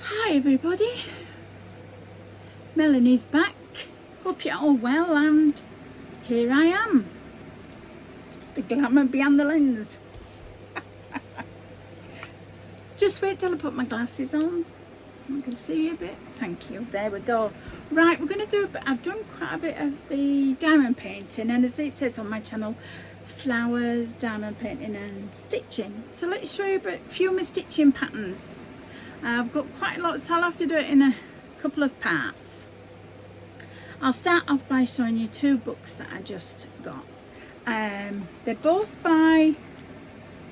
Hi everybody, Melanie's back. Hope you're all well, and here I am, the glamour behind the lens. Just wait till I put my glasses on. I can see a bit. Thank you. There we go. Right, we're going to do I've done quite a bit of the diamond painting, and as it says on my channel, flowers, diamond painting and stitching. So let's show you a few of my stitching patterns. I've got quite a lot, so I'll have to do it in a couple of parts. I'll start off by showing you two books that I just got. They're both by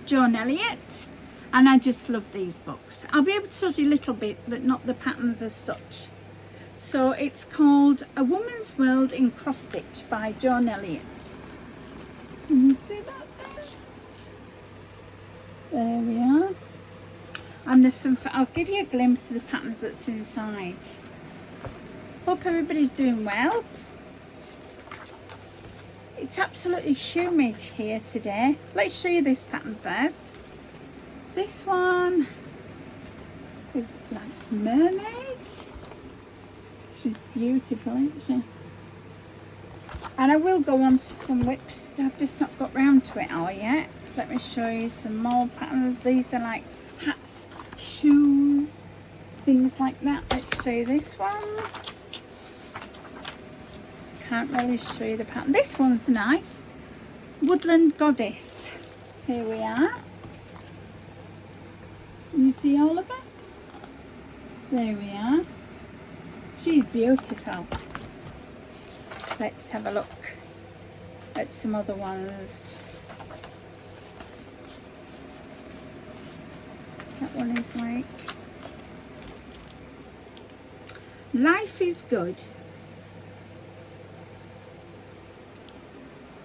Joan Elliott, and I just love these books. I'll be able to show you a little bit, but not the patterns as such. So it's called A Woman's World in Cross Stitch by Joan Elliott. Can you see that there? There we are. And there's some, I'll give you a glimpse of the patterns that's inside. Hope everybody's doing well. It's absolutely humid here today. Let's show you this pattern first. This one is like mermaid. She's beautiful, isn't she? And I will go on to some whips. I've just not got round to it all yet. Let me show you some more patterns. These are like hats, shoes, things like that. Let's show you this one. Can't really show you the pattern. This one's nice. Woodland Goddess. Here we are. You see all of it? There we are. She's beautiful. Let's have a look at some other ones. That one is like Life is Good.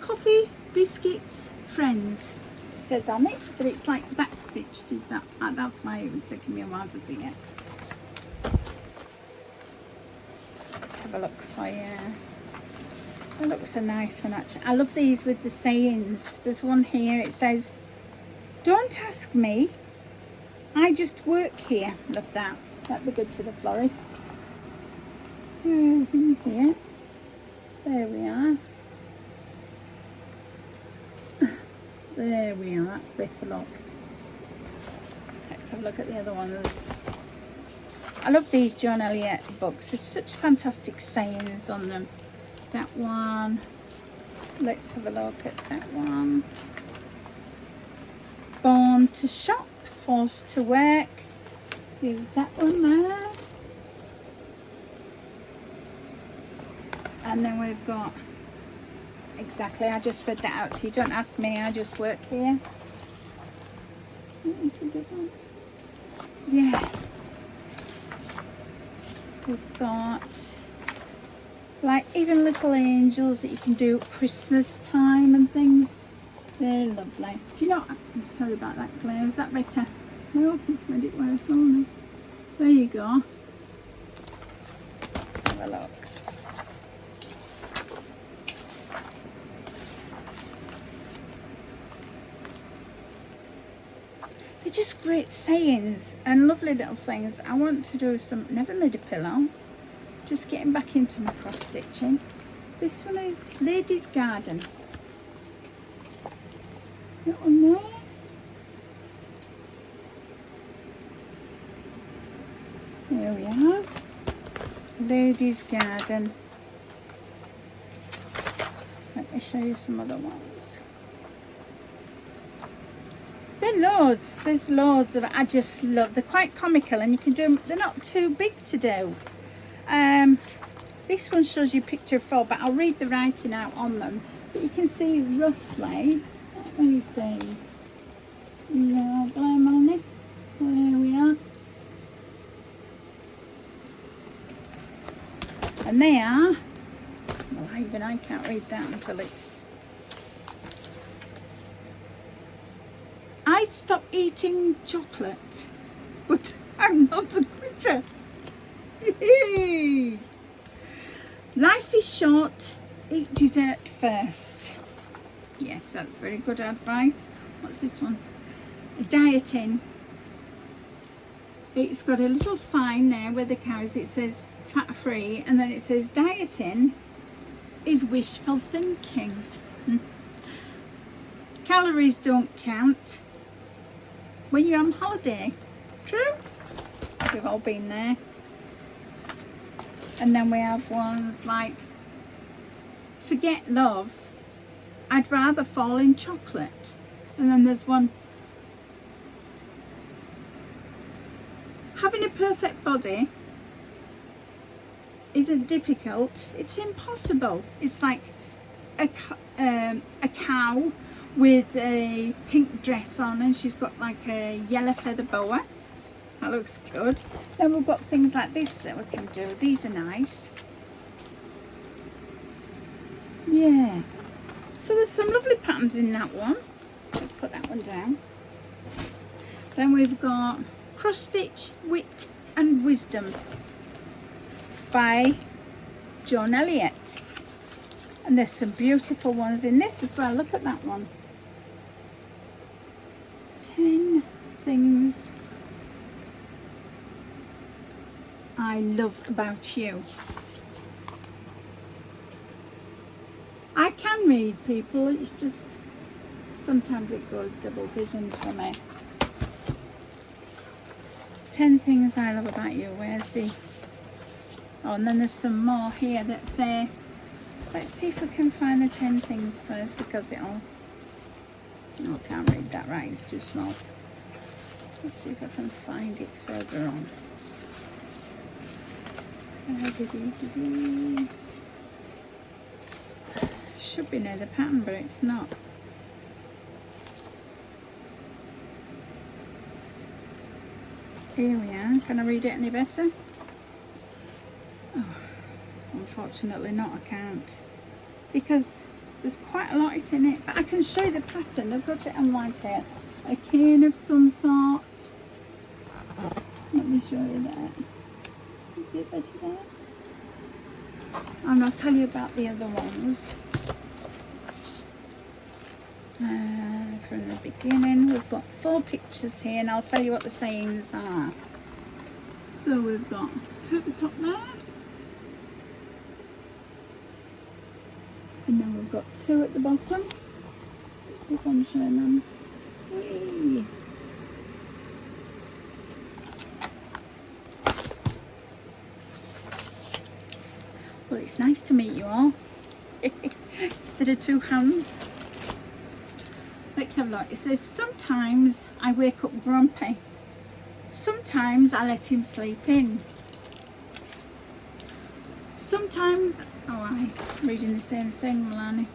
Coffee, biscuits, friends. It says on it, but it's like backstitched. Is that? That's why it was taking me a while to see it. Let's have a look for you. That looks a nice one actually. I love these with the sayings. There's one here. It says, "Don't ask me. I just work here." Love that. That'd be good for the florist. Can you see it? There we are. There we are. That's better look. Let's have a look at the other ones. I love these Joan Elliott books. There's such fantastic sayings on them. That one. Let's have a look at that one. Born to shop, forced to work. Is that one there? And then we've got, exactly, I just read that out to you. Don't ask me, I just work here. That is a good one. Yeah. We've got like even little angels that you can do at Christmas time and things. They're lovely. Do you know, I'm sorry about that glare, is that better? No, it's made it worse, hasn't it? There you go. Let's have a look. They're just great sayings and lovely little things. I want to do some, never made a pillow. Just getting back into my cross stitching. This one is Lady's Garden. That one there. There we are. Lady's Garden. Let me show you some other ones. There's loads of it. I just love, they're quite comical and you can do them, they're not too big to do. This one shows you picture 4, but I'll read the writing out on them. But you can see roughly, what will you see? No, blame on it. There we are. And they are, well, even I can't read that until it's, I'd stop eating chocolate, but I'm not a quitter. Life is short, eat dessert first. Yes, that's very good advice. What's this one? Dieting. It's got a little sign there where the cow is. It says fat free, and then it says dieting is wishful thinking. Calories don't count when you're on holiday. True? We've all been there. And then we have ones like forget love, I'd rather fall in chocolate. And then there's one, having a perfect body isn't difficult, it's impossible. It's like a cow with a pink dress on, and she's got like a yellow feather boa. That looks good. Then we've got things like this that we can do. These are nice. Yeah. So there's some lovely patterns in that one. Let's put that one down. Then we've got Cross Stitch, Wit and Wisdom by Joan Elliott. And there's some beautiful ones in this as well. Look at that one. 10 things I love about you. I can read, people, it's just sometimes it goes double vision for me. 10 things I love about you. Where's the... Oh, and then there's some more here that say... Let's see if we can find the 10 things first, because it'll... No, I can't read that right, it's too small. Let's see if I can find it further on. Should be near the pattern, but it's not. Here we are. Can I read it any better? Oh, unfortunately not, I can't. Because there's quite a lot in it. But I can show you the pattern. I've got it on like a cane of some sort. Let me show you that. Is it better there? And I'll tell you about the other ones. From the beginning, we've got 4 pictures here, and I'll tell you what the sayings are. So we've got 2 at the top there, and then we've got 2 at the bottom. Let's see if I'm showing them. Whee! Well, it's nice to meet you all. Instead of 2 hands. Let's have a look. It says, sometimes I wake up grumpy. Sometimes I let him sleep in. Sometimes... Oh, I'm reading the same thing, Melanie.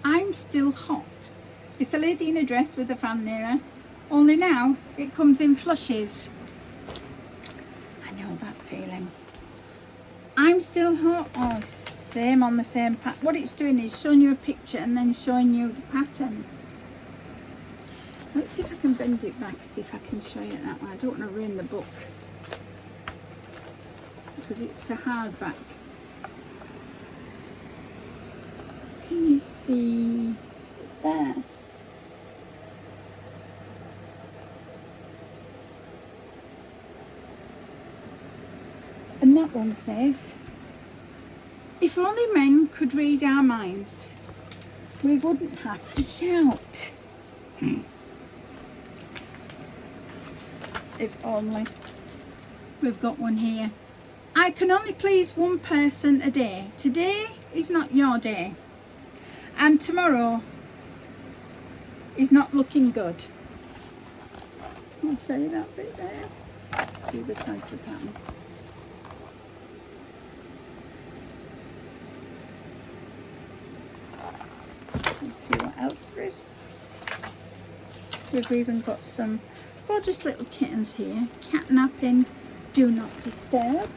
I'm still hot. It's a lady in a dress with a fan near her. Only now it comes in flushes. I know that feeling. I'm still hot. Oh, same on the same pattern. What it's doing is showing you a picture and then showing you the pattern. Let's see if I can bend it back, see if I can show you that one. I don't want to ruin the book because it's a hardback. Can you see there? And that one says, if only men could read our minds, we wouldn't have to shout. If only. We've got one here. I can only please one person a day. Today is not your day. And tomorrow is not looking good. I'll show you that bit there. See the sides of the pattern. Let's see what else there is. We've even got some gorgeous little kittens here. Catnapping, do not disturb.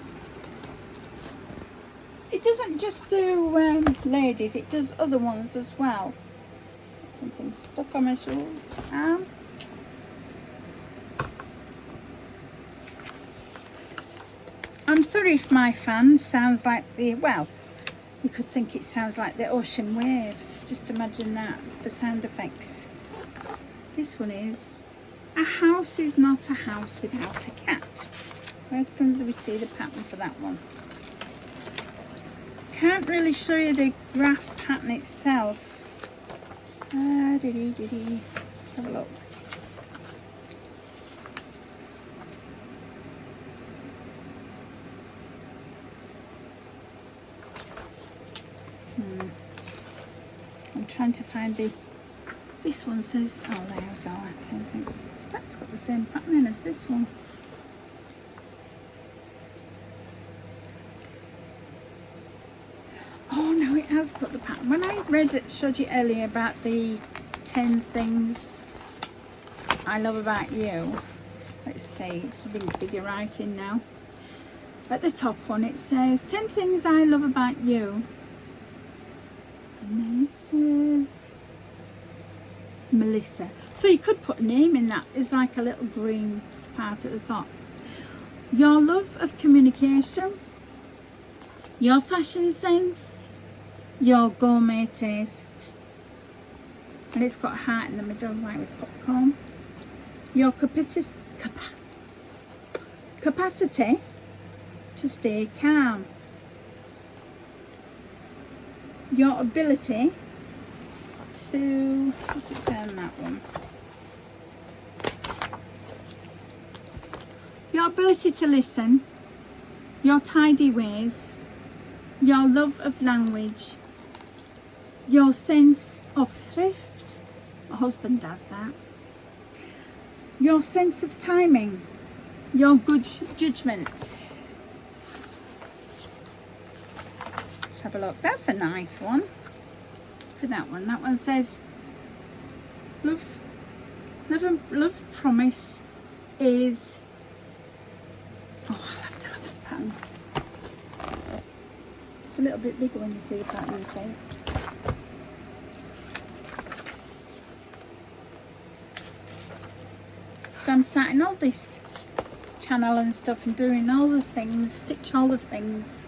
It doesn't just do ladies, it does other ones as well. Something stuck on my shoulder. I'm sorry if my fan sounds like the, well, you could think it sounds like the ocean waves. Just imagine that for sound effects. This one is A house is not a house without a cat. Where can we see the pattern for that one? Can't really show you the graph pattern itself. Let's have a look. I'm trying to find this one says, oh there we go, I don't think that's got the same pattern in as this one. Oh no, it has got the pattern. When I showed you earlier about the 10 things I love about you, let's see, it's a bit bigger writing now. At the top one it says 10 things I love about you, and then it says Melissa. So you could put a name in that. It's like a little green part at the top. Your love of communication, your fashion sense, your gourmet taste, and it's got a heart in the middle like with popcorn. Your capacity to stay calm, your ability to, what's it say on that one? Your ability to listen, your tidy ways, your love of language, your sense of thrift, my husband does that, your sense of timing, your good judgment. Let's have a look. That's a nice one for that one. That one says love promise is, oh, I'll have to look at the pattern. It's a little bit bigger when you see the pattern, you see. So I'm starting all this channel and stuff and doing all the things, stitch all the things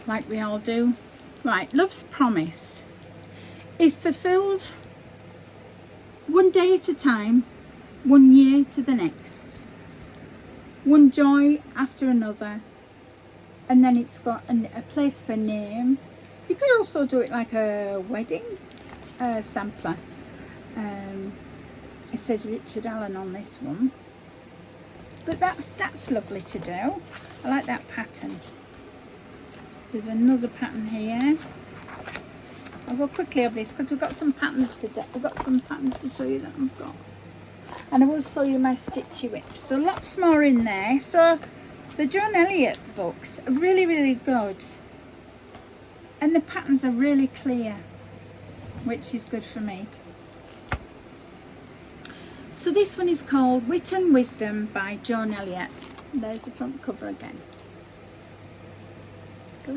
like we all do. Right, love's promise is fulfilled one day at a time, 1 year to the next, one joy after another, and then it's got a place for a name. You could also do it like a wedding sampler. It says Richard Allen on this one, but that's lovely to do. I like that pattern. There's another pattern here. I'll go quickly over this because we've got some patterns to do. We've got some patterns to show you that I've got, and I will show you my stitchy whip. So lots more in there. So the Joan Elliott books are really, really good, and the patterns are really clear, which is good for me. So this one is called Wit and Wisdom by Joan Elliott. There's the front cover again. There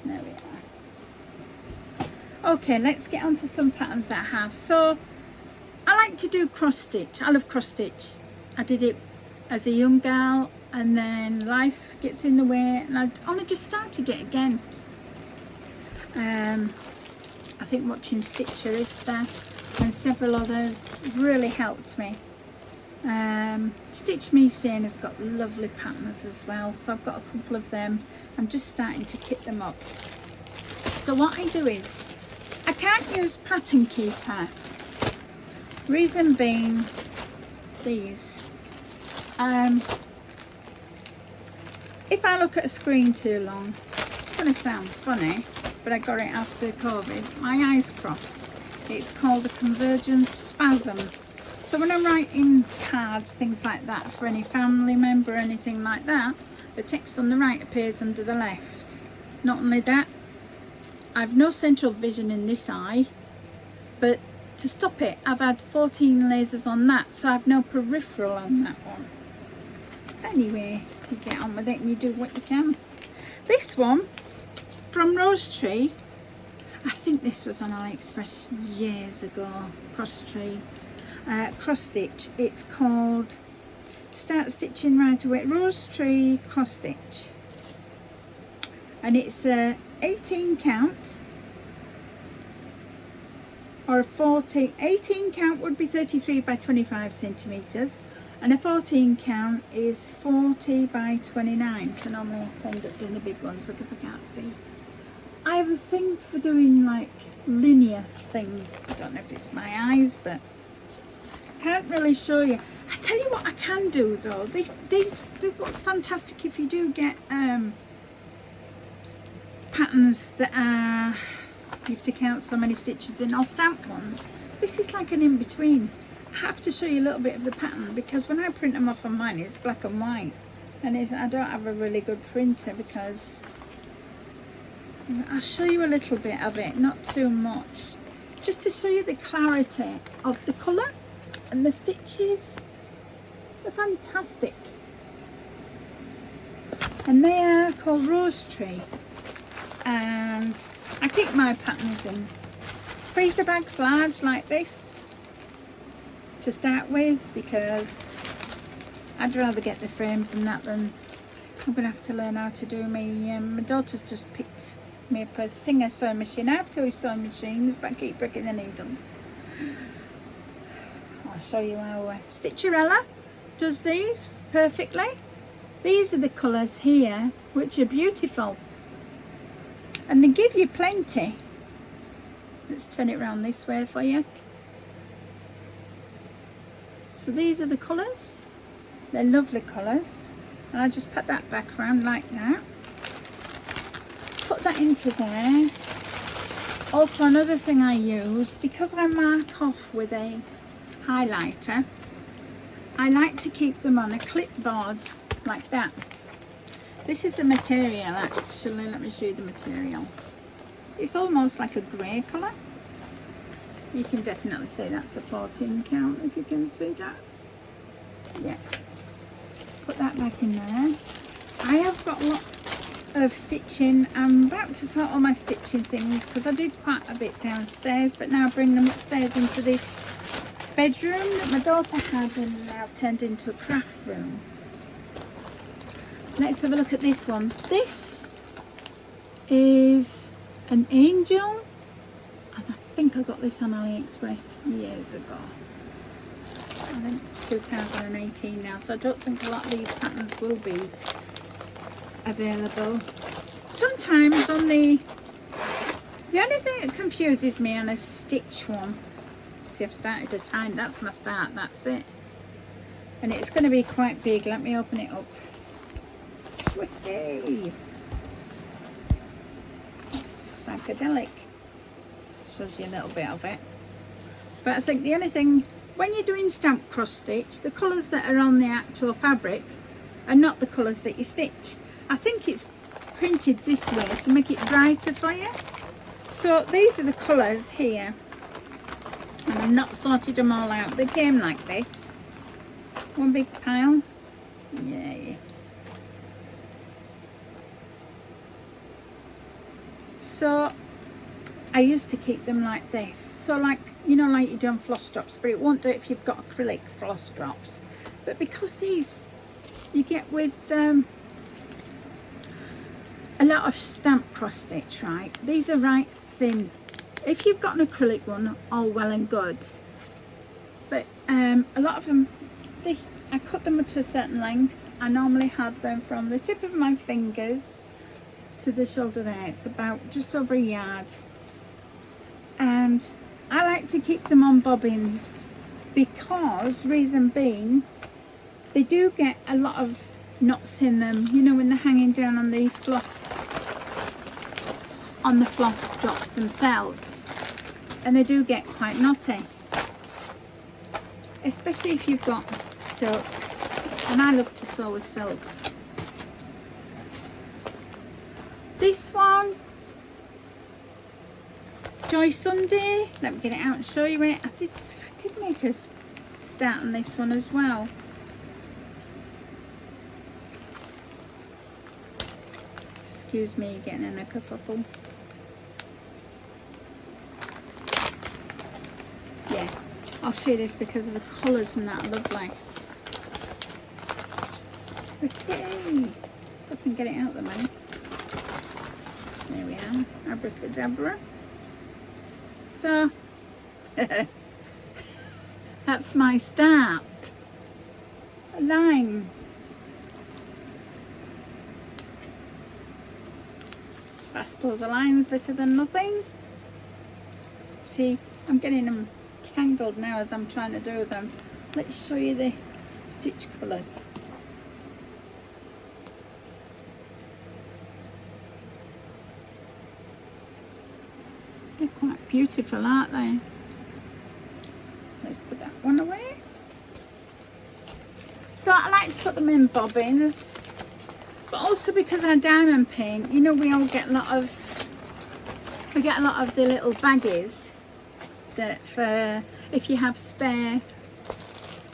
we are. Okay, let's get on to some patterns that I have. So I like to do cross stitch. I love cross stitch. I did it as a young girl, and then life gets in the way, and I only just started it again. I think watching Stitcherista and several others really helped me. Stitch Me Sane has got lovely patterns as well, so I've got a couple of them. I'm just starting to kit them up. So what I do is, I can't use Pattern Keeper. Reason being these. If I look at a screen too long, it's going to sound funny, but I got it after COVID. My eyes cross. It's called a convergence spasm. So when I'm writing cards, things like that, for any family member or anything like that, the text on the right appears under the left. Not only that, I've no central vision in this eye, but to stop it, I've had 14 lasers on that, so I've no peripheral on that one. Anyway, you get on with it and you do what you can. This one, from Rose Tree, I think this was on AliExpress years ago, cross stitch. It's called Start Stitching Right Away, Rose Tree cross stitch, and it's a 18 count or a 18 count would be 33 by 25 centimetres, and a 14 count is 40 by 29. So normally I have to end up doing the big ones because I can't see. I have a thing for doing like linear things. I don't know if it's my eyes, but I can't really show you. I tell you what I can do though. These what's fantastic if you do get patterns that are, you have to count so many stitches in, or stamp ones. This is like an in-between. I have to show you a little bit of the pattern because when I print them off on mine it's black and white, and I don't have a really good printer because I'll show you a little bit of it, not too much, just to show you the clarity of the colour and the stitches. They're fantastic, and they are called Rose Tree, and I keep my patterns in freezer bags large like this to start with because I'd rather get the frames and that than I'm going to have to learn how to do my daughter's just picked me up a Singer sewing machine. I have 2 sewing machines but I keep breaking the needles. I'll show you how Stitcherella does these perfectly. These are the colours here which are beautiful, and they give you plenty. Let's turn it around this way for you. So these are the colours. They're lovely colours, and I just put that back around like that. Put that into there. Also another thing I use, because I mark off with a highlighter, I like to keep them on a clipboard like that. This is the material actually, let me show you the material. It's almost like a grey colour. You can definitely say that's a 14 count if you can see that. Yeah. Put that back in there. I have got a lot of stitching. I'm about to sort all my stitching things because I did quite a bit downstairs, but now I bring them upstairs into this bedroom that my daughter had and now turned into a craft room. Let's have a look at this one. This is an angel, and I think I got this on AliExpress years ago. I think it's 2018 now, so I don't think a lot of these patterns will be available. Sometimes on the only thing that confuses me on a stitch one, see I've started a time, that's my start, that's it. And it's going to be quite big. Let me open it up. Hey, psychedelic. Shows you a little bit of it. But I think the only thing, when you're doing stamp cross stitch, the colours that are on the actual fabric are not the colours that you stitch. I think it's printed this way to make it brighter for you. So these are the colours here, and I've not sorted them all out. They came like this, one big pile. Yay. So I used to keep them like this, so like, you know, like you do on floss drops, but it won't do it if you've got acrylic floss drops. But because these you get with a lot of stamp cross stitch, right, these are right thin. If you've got an acrylic one, all well and good, but a lot of them, I cut them to a certain length. I normally have them from the tip of my fingers to the shoulder there. It's about just over a yard, and I like to keep them on bobbins because, reason being, they do get a lot of knots in them, you know, when they're hanging down on the floss drops themselves, and they do get quite knotty, especially if you've got silks, and I love to sew with silk. This one, Joy Sunday, let me get it out and show you it. I did make a start on this one as well. Excuse me, getting in a kerfuffle. Yeah, I'll show you this because of the colours and that are lovely. Okay, if I can get it out the money. There we are, abracadabra. So That's my start. A line. I suppose a line's better than nothing. See, I'm getting them tangled now as I'm trying to do them. Let's show you the stitch colours. They're quite beautiful, aren't they? Let's put that one away. So I like to put them in bobbins, but also because I diamond paint, you know, we get a lot of the little baggies that for if you have spare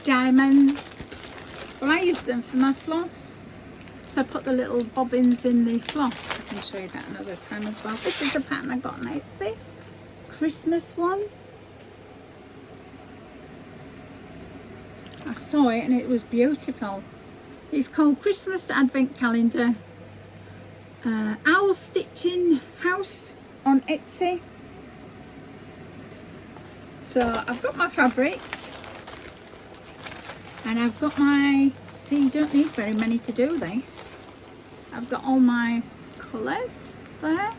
diamonds. Well, I use them for my floss, so I put the little bobbins in the floss. I can show you that another time as well. This is a pattern I got on Etsy, Christmas one. I saw it and it was beautiful. It's called Christmas Advent Calendar, Owl Stitching House on Etsy. So I've got my fabric and I've got my, see, you don't need very many to do this. I've got all my colours there,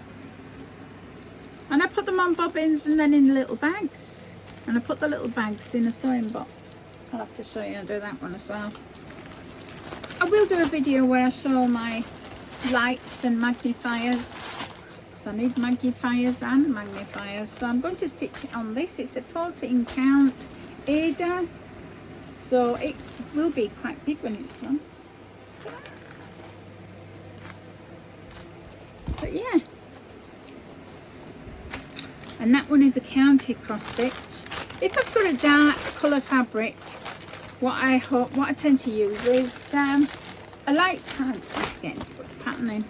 and I put them on bobbins and then in little bags, and I put the little bags in a sewing box. I'll have to show you how to do that one as well. I will do a video where I show my lights and magnifiers, because I need magnifiers and magnifiers. So I'm going to stitch it on this. It's a 14 count Ada, so it will be quite big when it's done. But yeah, and that one is a county cross stitch. If I've got a dark colour fabric, what I tend to use is a light pad. I'm forgetting to put the pattern in.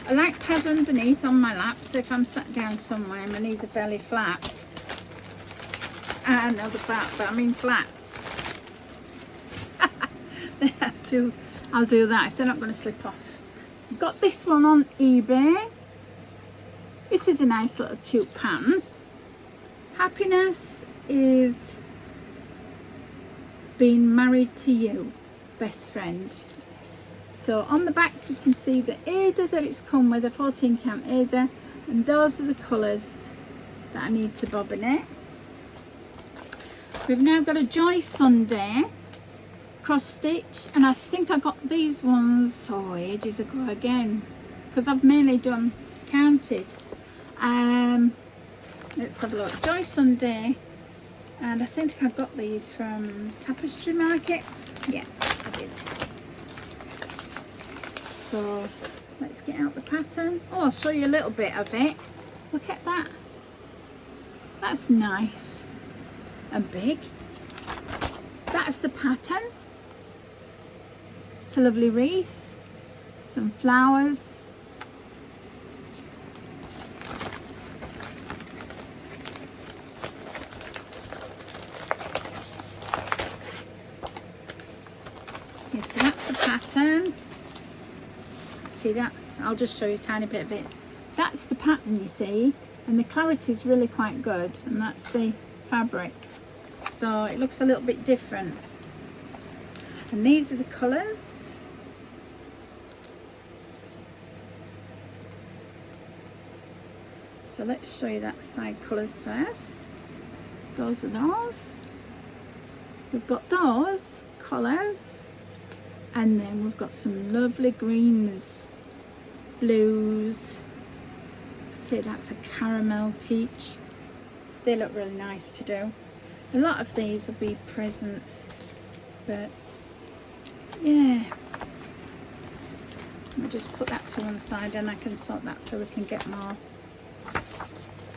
A light pad underneath on my lap, so if I'm sat down somewhere and my knees are fairly flat, another flat, but I mean flat, then I'll do that if they're not going to slip off. I've got this one on eBay. This is a nice little cute pattern. Happiness is being married to you, best friend. So on the back you can see the Ada that it's come with, a 14 count Ada, and those are the colours that I need to bobbin it. We've now got a Joy Sunday cross stitch, and I think I got these ones ages ago again, because I've mainly done counted. Let's have a look. Joy Sunday, and I think I got these from Tapestry Market. Yeah, I did. So let's get out the pattern. Oh, I'll show you a little bit of it. Look at that. That's nice and big. That's the pattern. It's a lovely wreath, some flowers. Yeah, so that's the pattern. See, that's, I'll just show you a tiny bit of it. That's the pattern, you see, and the clarity is really quite good, and that's the fabric, so it looks a little bit different. And these are the colours. So let's show you that side colours first. Those are those. We've got those colours, and then we've got some lovely greens, blues. I'd say that's a caramel peach. They look really nice to do. A lot of these will be presents, but yeah. I'll just put that to one side and I can sort that so we can get more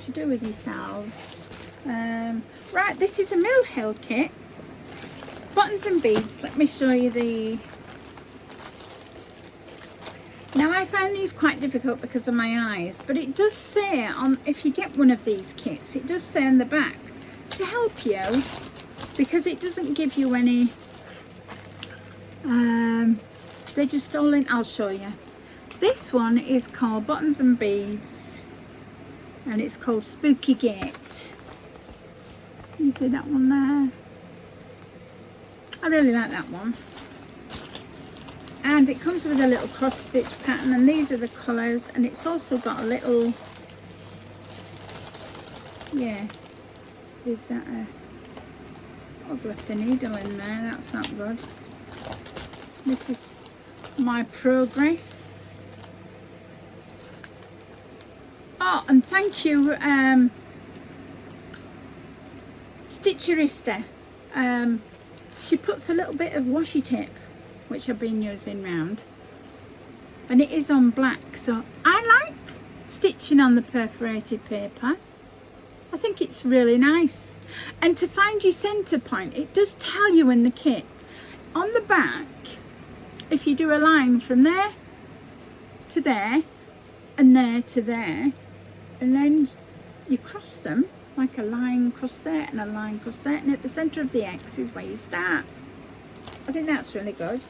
to do with yourselves. Right, this is a Mill Hill kit. Buttons and beads. Let me show you the... Now I find these quite difficult because of my eyes, but it does say on, if you get one of these kits, it does say on the back to help you, because it doesn't give you any, they're just all in, I'll show you. This one is called Buttons and Beads, and it's called Spooky Gate. You see that one there? I really like that one. And it comes with a little cross stitch pattern, and these are the colours, and it's also got a little, yeah, is that a, I've left a needle in there, that's not good. This is my progress. Oh, and thank you, Stichy Stash. She puts a little bit of washi tape, which I've been using round, and it is on black, so I like stitching on the perforated paper. I think it's really nice. And to find your centre point, it does tell you in the kit on the back, if you do a line from there to there and there to there, and then you cross them like a line across there and a line across there, and at the centre of the X is where you start. I think that's really good.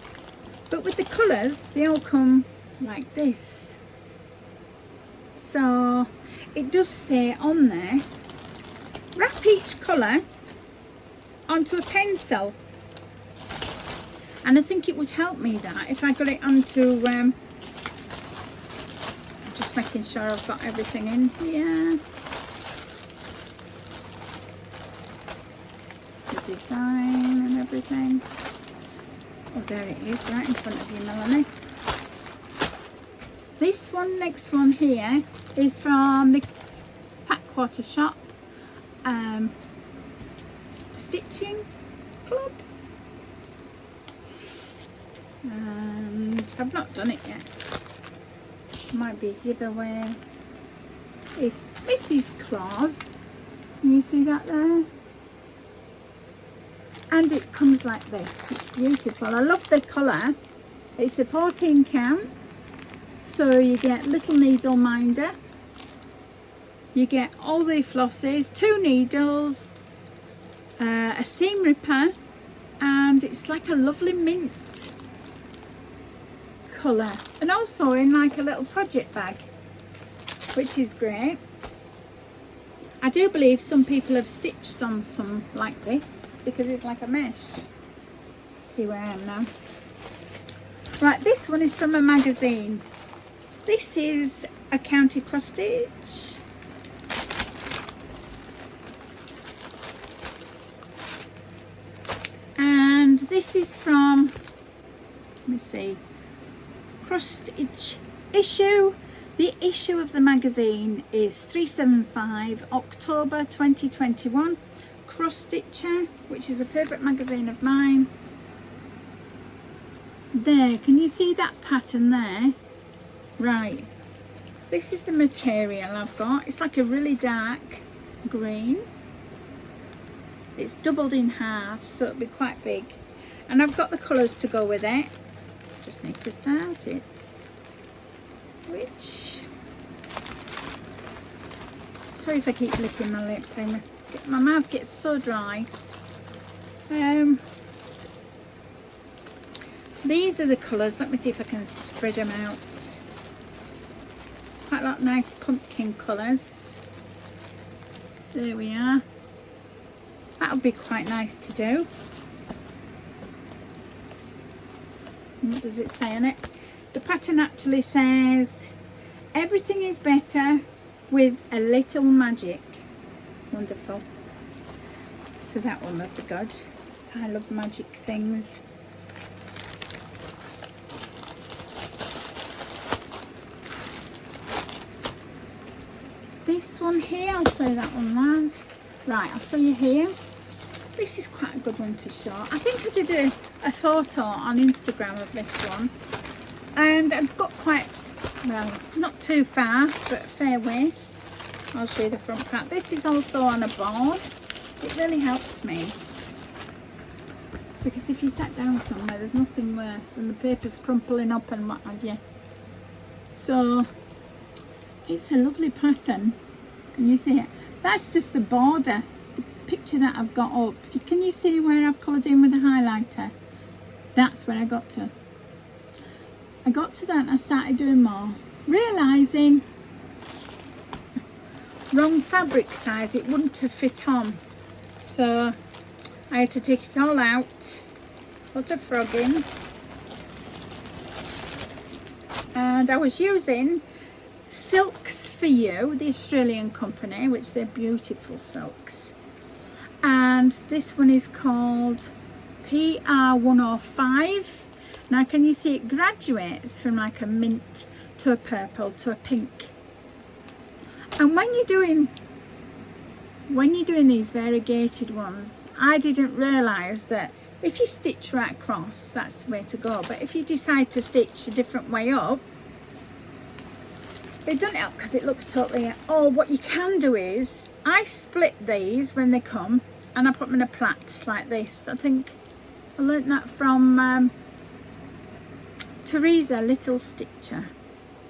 But with the colours, they all come like this. So it does say on there, wrap each colour onto a pencil. And I think it would help me that if I got it onto, just making sure I've got everything in here. The design and everything. Oh, there it is, right in front of you, Melanie. This one, next one here, is from the Packwater Shop Stitching Club. And I've not done it yet. Might be a giveaway. It's Mrs. Claus. Can you see that there? And it comes like this. It's beautiful. I love the colour. It's a 14 count. So you get little needle minder. You get all the flosses, 2 needles, a seam ripper, and it's like a lovely mint colour. And also in like a little project bag, which is great. I do believe some people have stitched on some like this, because it's like a mesh. See where I am now. Right, this one is from a magazine. This is a county cross stitch. And this is from, let me see, cross stitch issue. The issue of the magazine is 375 October 2021. Cross Stitcher, which is a favourite magazine of mine. There, can you see that pattern there? Right, this is the material I've got. It's like a really dark green. It's doubled in half, so it'll be quite big. And I've got the colours to go with it. Just need to start it. Which, sorry if I keep licking my lips, my mouth gets so dry. These are the colours. Let me see if I can spread them out. Quite a lot of nice pumpkin colours. There we are. That'll be quite nice to do. What does it say on it? The pattern actually says, everything is better with a little magic. Wonderful. So that one will be good. So I love magic things. This one here, I'll show you that one last. Right, I'll show you here. This is quite a good one to show. I think I did a photo on Instagram of this one. And I've got quite, well, not too far, but a fair way. I'll show you the front part. This is also on a board. It really helps me, because if you sat down somewhere, there's nothing worse than the paper's crumpling up and what have you. So it's a lovely pattern. Can you see it? That's just the border. The picture that I've got up, can you see where I've coloured in with a highlighter? That's where I got to. I got to that and I started doing more, realising wrong fabric size, it wouldn't have fit on. So I had to take it all out, put a frog in, and I was using Silks for You, the Australian company, which they're beautiful silks, and this one is called PR105. Now can you see it graduates from like a mint to a purple to a pink, and when you're doing these variegated ones, I didn't realise that if you stitch right across, that's the way to go. But if you decide to stitch a different way up, they've done it up because it looks totally... Oh, what you can do is, I split these when they come and I put them in a plait like this. I think I learnt that from Teresa Little Stitcher.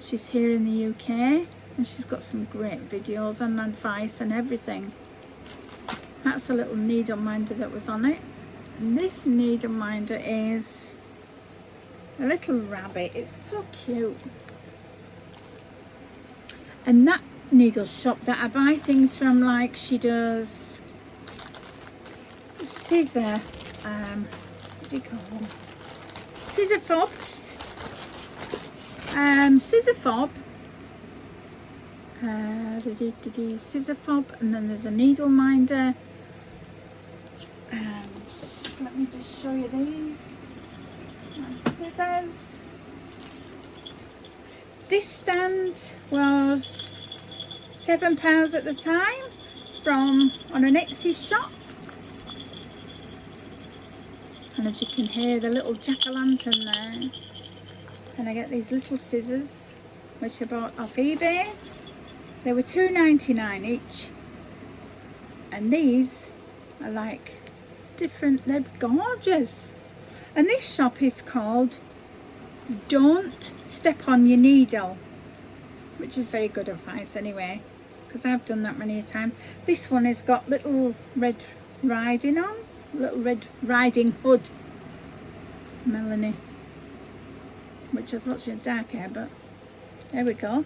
She's here in the UK and she's got some great videos and advice and everything. That's a little needle minder that was on it. And this needle minder is a little rabbit. It's so cute. And that needle shop that I buy things from, like she does scissor, what do you call them? Scissor fobs. Scissor fob. Scissor fob, and then there's a needle minder. Let me just show you these. My scissors. This stand was £7 at the time on an Etsy shop. And as you can hear, the little jack-o'-lantern there. And I get these little scissors, which I bought off eBay. They were $2.99 each. And these are like different, they're gorgeous. And this shop is called Don't Step on Your Needle, which is very good advice anyway, because I've done that many a time. This one has got little red riding on, little red riding hood. Melanie, which I thought she had dark hair, but there we go.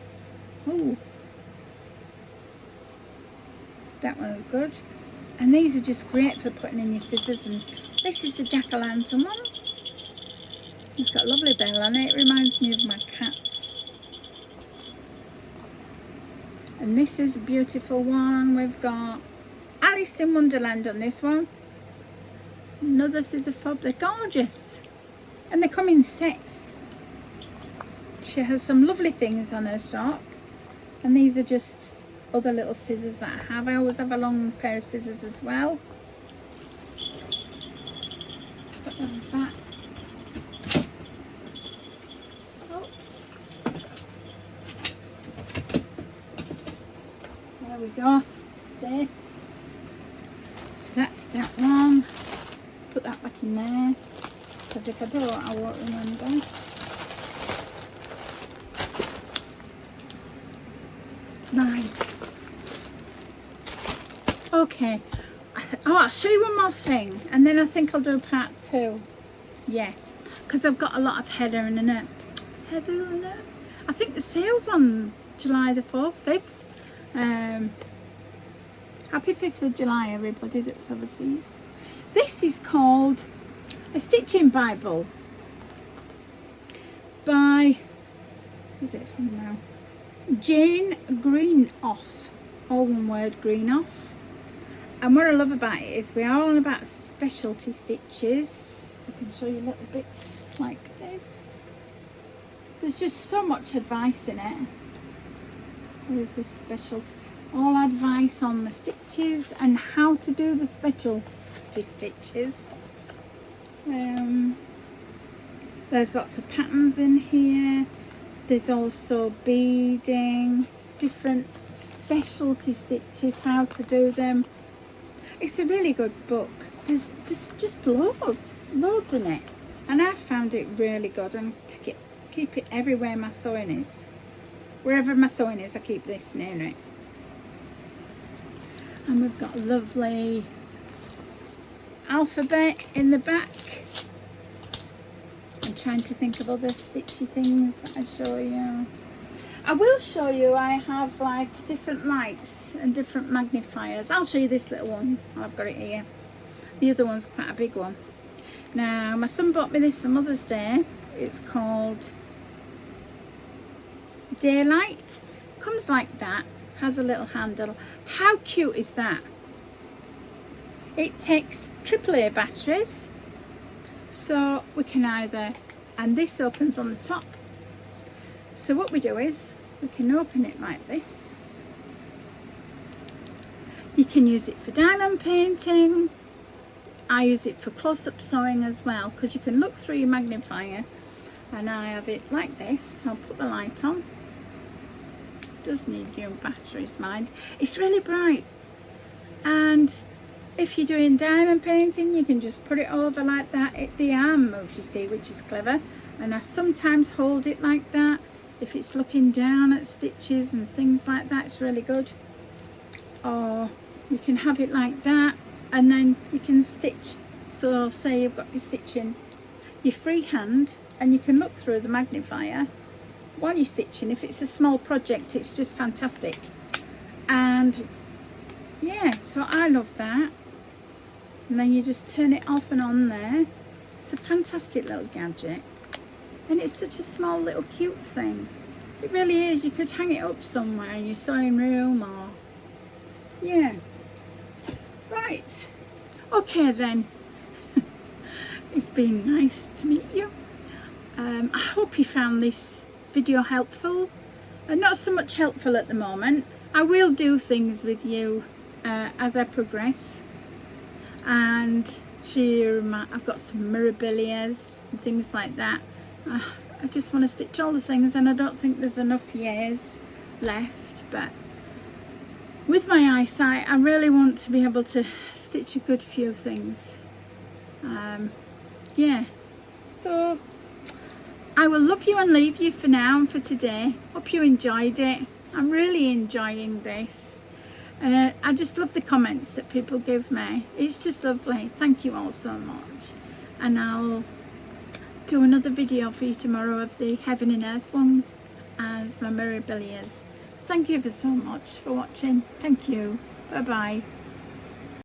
Oh, that one's good. And these are just great for putting in your scissors. And this is the jack-o'-lantern one. It's got a lovely bell on it. It reminds me of my cat. And this is a beautiful one. We've got Alice in Wonderland on this one. Another scissor fob. They're gorgeous. And they come in sets. She has some lovely things on her shop. And these are just other little scissors that I have. I always have a long pair of scissors as well. Put them back. Oops. There we go. Stay. So that's that one. Put that back in there, because if I don't, I won't remember. Right. Okay. I'll show you one more thing, and then I think I'll do part 2. Yeah, because I've got a lot of heather in it. Heather in it. I think the sale's on July the 4th, 5th. Happy 5th of July, everybody that's overseas. This is called A Stitching Bible by, who's it from now? Jane Greenoff, all one word, Greenoff. And what I love about it is we are all about specialty stitches. I can show you little bits like this. There's just so much advice in it. There's this specialty, all advice on the stitches and how to do the specialty stitches. There's lots of patterns in here. There's also beading, different specialty stitches, how to do them. It's a really good book. There's just loads in it, and I found it really good, and keep it everywhere my sewing is. Wherever my sewing is, I keep this near it. And we've got a lovely alphabet in the back. I'm trying to think of other stitchy things that I show you. I will show you, I have like different lights and different magnifiers. I'll show you this little one. I've got it here. The other one's quite a big one. Now my son bought me this for Mother's Day. It's called Daylight. Comes like that, has a little handle. How cute is that? It takes AAA batteries, so we can either, and this opens on the top. So what we do is we can open it like this. You can use it for diamond painting. I use it for close-up sewing as well, because you can look through your magnifier. And I have it like this. I'll put the light on. Does need new batteries, mind. It's really bright, and if you're doing diamond painting, you can just put it over like that. The arm moves, you see, which is clever. And I sometimes hold it like that if it's looking down at stitches and things like that. It's really good. Or you can have it like that, and then you can stitch. So say you've got your stitching, your free hand, and you can look through the magnifier while you're stitching. If it's a small project, it's just fantastic. And yeah, so I love that. And then you just turn it off and on there. It's a fantastic little gadget, and it's such a small little cute thing. It really is. You could hang it up somewhere in your sewing room, or yeah. Right, okay then. It's been nice to meet you. I hope you found this video helpful, and not so much helpful at the moment. I will do things with you as I progress, and I've got some mirabilias and things like that. I just want to stitch all the things, and I don't think there's enough years left, but with my eyesight I really want to be able to stitch a good few things. Yeah, so I will love you and leave you for now and for today. Hope you enjoyed it. I'm really enjoying this, and I just love the comments that people give me. It's just lovely. Thank you all so much, and I'll do another video for you tomorrow of the Heaven and Earth ones and my mirabilias. Thank you ever so much for watching. Thank you. Bye bye.